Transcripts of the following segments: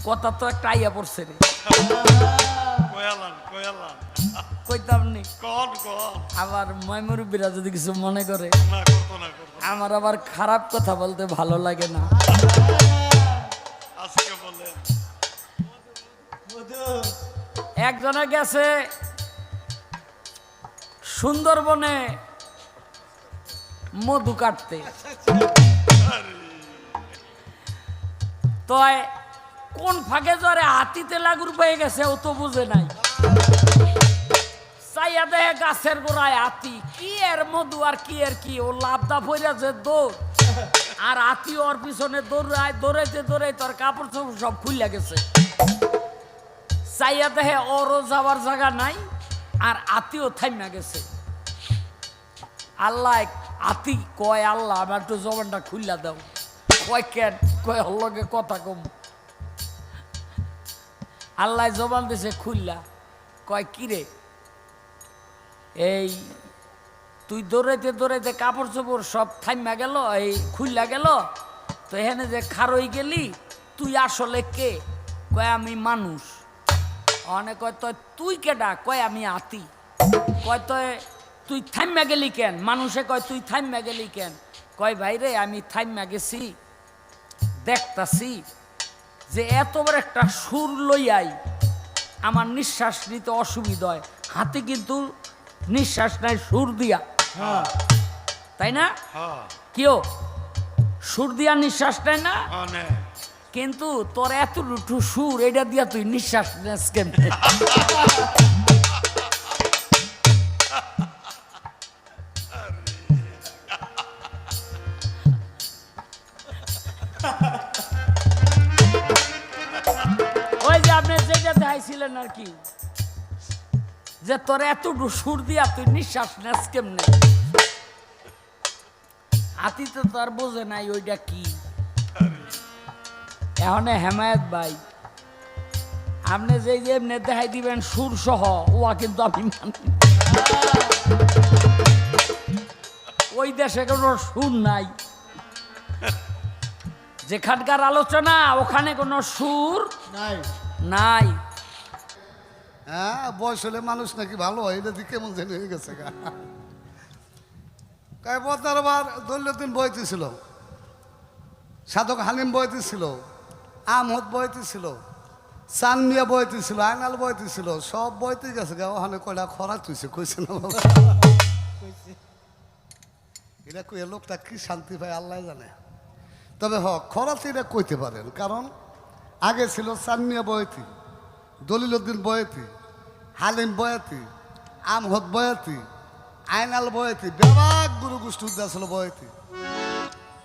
কথা তো একটা আইয়া পড়ছে রে, কয়ালান কয়ালান কইতাম নি। কোন কোন আবার ময়মুরব্বীরা যদি কিছু মনে করে, না করতো না করতো না। আমার আবার খারাপ কথা বলতে ভালো লাগে না। আজকে বলে একজনে গেছে সুন্দরবনে মধু কাটতে, তো কোন ফাঁকে জরে হাতিতে লাগুর পেয়ে গেছে ও তো বুঝে নাই। চাইয়া দেখে গাছের গোড়ায় হাতি, কি এর মধু আর কি এর কি, ও লাভদা ফইরা যে দৌড়, আর হাতি ওর পিছনে দৌড়ায়, দৌড়াইতে দৌড়াইতে ওর কাপড় চোপড় সব খুইলা গেছে। চাইয়া দেখে ওরও যাওয়ার জায়গা নাই, আর হাতিও থাইমা গেছে। আল্লাহ হাতি কয়, আল্লাহ আমার একটু জবানটা খুললা দাও। কয় কেন? কয় হল্লগে কথা কম। আল্লাহ জবান দিছে খুললা। কয় কিরে, এই তুই দৌড়াইতে দৌড়াইতে কাপড় চোপড় সব থাইমা গেল, এই খুললা গেল, তো এখানে যে খারই গেলি, তুই আসলে কে? কয় আমি মানুষ। অনেক কয় তো তুই কেডা? কয় আমি হাতি। কয় তো তুই থাইমা গেলি কেন? মানুষে কয় তুই থাইমা গেলি কেন? কয় ভাই রে, আমি থাইমা গেছি, দেখতাছি যে এত বড় একটা সুর লইয়াই আমার নিঃশ্বাস নিতে অসুবিধা হয়। হাতি কিন্তু নিঃশ্বাস নাই সুর দিয়া, তাই না? হ্যাঁ কেউ সুর দিয়া নিঃশ্বাস নেয় না, মানে কিন্তু তোর এতটুকু সুর এটা দিয়া তুই নিঃশ্বাস নেস কেন? ওই যে আপনি যেটা দেখাইছিলেন আর কি, যে তোর এতটুকু সুর দিয়া তুই নিঃশ্বাস নেস কেমনে? হাতিতে তো আর বোঝে নাই ওইটা কি। এখন হেমায়েত ভাই, আপনি যে এমনি দেখাই দিবেন সুর সহ, ওয়া কিন্তু আমি মানি না। ওই দেশে কোনো সুর নাই, যেখানকার আলোচনা ওখানে কোনো সুর নাই। নাই। হ্যাঁ, বয়স হলে মানুষ নাকি ভালো হয়, এটা দিকে কেমন জানি হয়ে গেছে গা। বদার আবার দৌলতদিন বইতে ছিল, সাধক হালিম বইতে ছিল, আমহদ বইতে ছিল, চানমিয়া বইতে ছিল, আইনাল বইতে ছিল, সব বইতে গেছে গা। ওখানে কয়টা খরা তুইছে, কইছে না বাবা? এটা কই লোকটা কি শান্তি পায় আল্লাহ জানে। তবে খরাতে এটা কইতে পারেন, কারণ আগে ছিল চানমিয়া বয়তি, দলিলউদ্দিন বয়তি, হালিম বয়াতি, আমহদ বয়াতি, আইনাল বয়াতি, ব্যাপক গুরু গোষ্ঠী ছিল বয়াতি।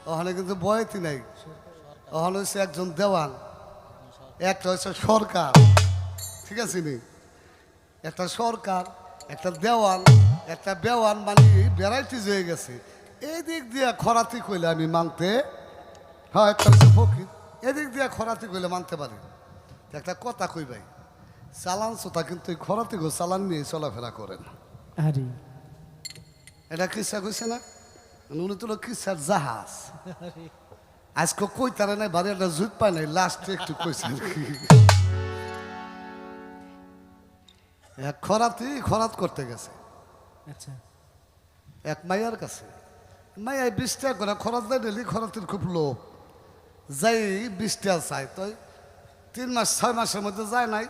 ওখানে কিন্তু বয়াতি নাই, ওখানে হচ্ছে একজন দেওয়ান, একটা হচ্ছে সরকার, ঠিক আছে নি? একটা সরকার, একটা দেওয়ান, একটা বেওয়ান, মানে ভ্যারাইটিজ হয়ে গেছে। এই দিক দিয়ে খরাতি কইলে আমি মানতে, হ্যাঁ একটা হচ্ছে ফকির, এদিক দিয়ে খরাতি কইলে মানতে পারি। একটা কথা কই ভাই, চালান চোতা কিন্তু এই খরাতি গো চালান নিয়ে চলাফেরা করেন। আরে এটা কিসা কইছে না, উনি তো কিসার জাহাজ। আজকে কই তারা নাই, বাড়ি একটা জুত পায় নাই, লাস্টে একটু কইছে এক খরাত করতে গেছে। আচ্ছা, এক মাইয়ার কাছে, মাইয়াই 20 টাকা করে খরচ দেয় ডেলি, খরচের খুব লোভ, যাই 20 টাকা চাই। তো 3 মাস 6 মাসের মধ্যে যায় নাই,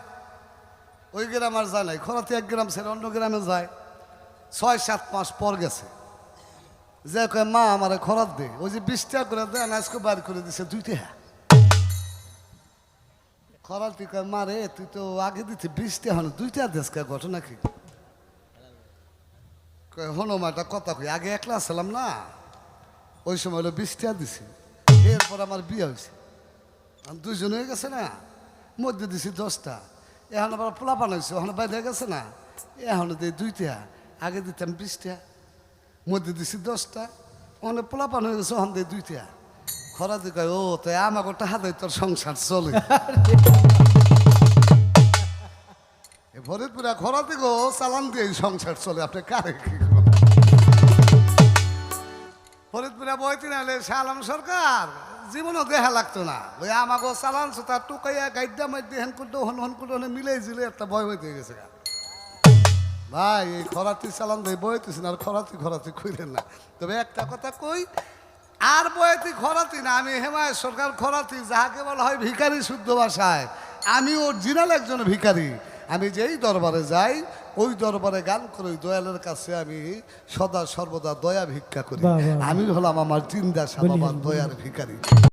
ওই গ্রাম আর যায় নাই, খরচে 1 গ্রাম ছেড়ে অন্য গ্রামে যায়। 6-7 মাস পর গেছে, যে কয় মা আমার খরচ দে। ওই যে 20 টাকা করে দেয় না, আজকে বার করে দিছে 2 টাকা। খরচ তুই কয় মা রে, তুই তো আগে দিতে 20 টাকা, 2 টাকা দেশ কে, ঘটনা কি? হনো মা, একটা কথা কই, আগে একলা ছিলাম না, ওই সময় হলো 20 টাকা দিছি, এরপর আমার বিয়ে হয়েছে, 2জন হয়ে গেছে না, মধ্যে দিছি 10টা, এখন আবার পোলাপান হয়েছে, ওখানে বাইরে গেছে না, এখন দিই 2 টাকা, আগে দিতাম 20 টাকা, মধ্যে দিছি 10টা, ওখানে পোলাপান হয়ে গেছে, ওখান দিয়ে 2 টাকা। খরা দিয়ে কয়, ও তো আমাকে টাকা দেয়, তোর সংসার চলে। ফরিদপুরা খরা দিগো চালান দিয়ে সংসার চলে, আপনি কারে কি ফরিদপুরা বইতে না হলে শাহ আলম সরকার জীবনও দেখা লাগতো না ওই আমাকে চালান তার টুকাইয়া গাইডা মাইডে হেন করতে হন করতে মিলে জিলে একটা ভয় হইতে গেছে গা। ভাই এই খরাতি চালান ভাই বইতেছি না আর খরাতি কইলেন না। তবে একটা কথা কই, আর বইতে খরাতি না, আমি হেমায়ত সরকার খরাতি, যাহাকে বলা হয় ভিখারি শুদ্ধ ভাষায়। আমি অরিজিনাল একজন ভিখারি। আমি যেই দরবারে যাই ওই দরবারে গান করে ওই দয়ালের কাছে আমি সদা সর্বদা দয়া ভিক্ষা করি। আমি হলাম আমার জিন্দা সাবাবার দয়ার ভিখারি।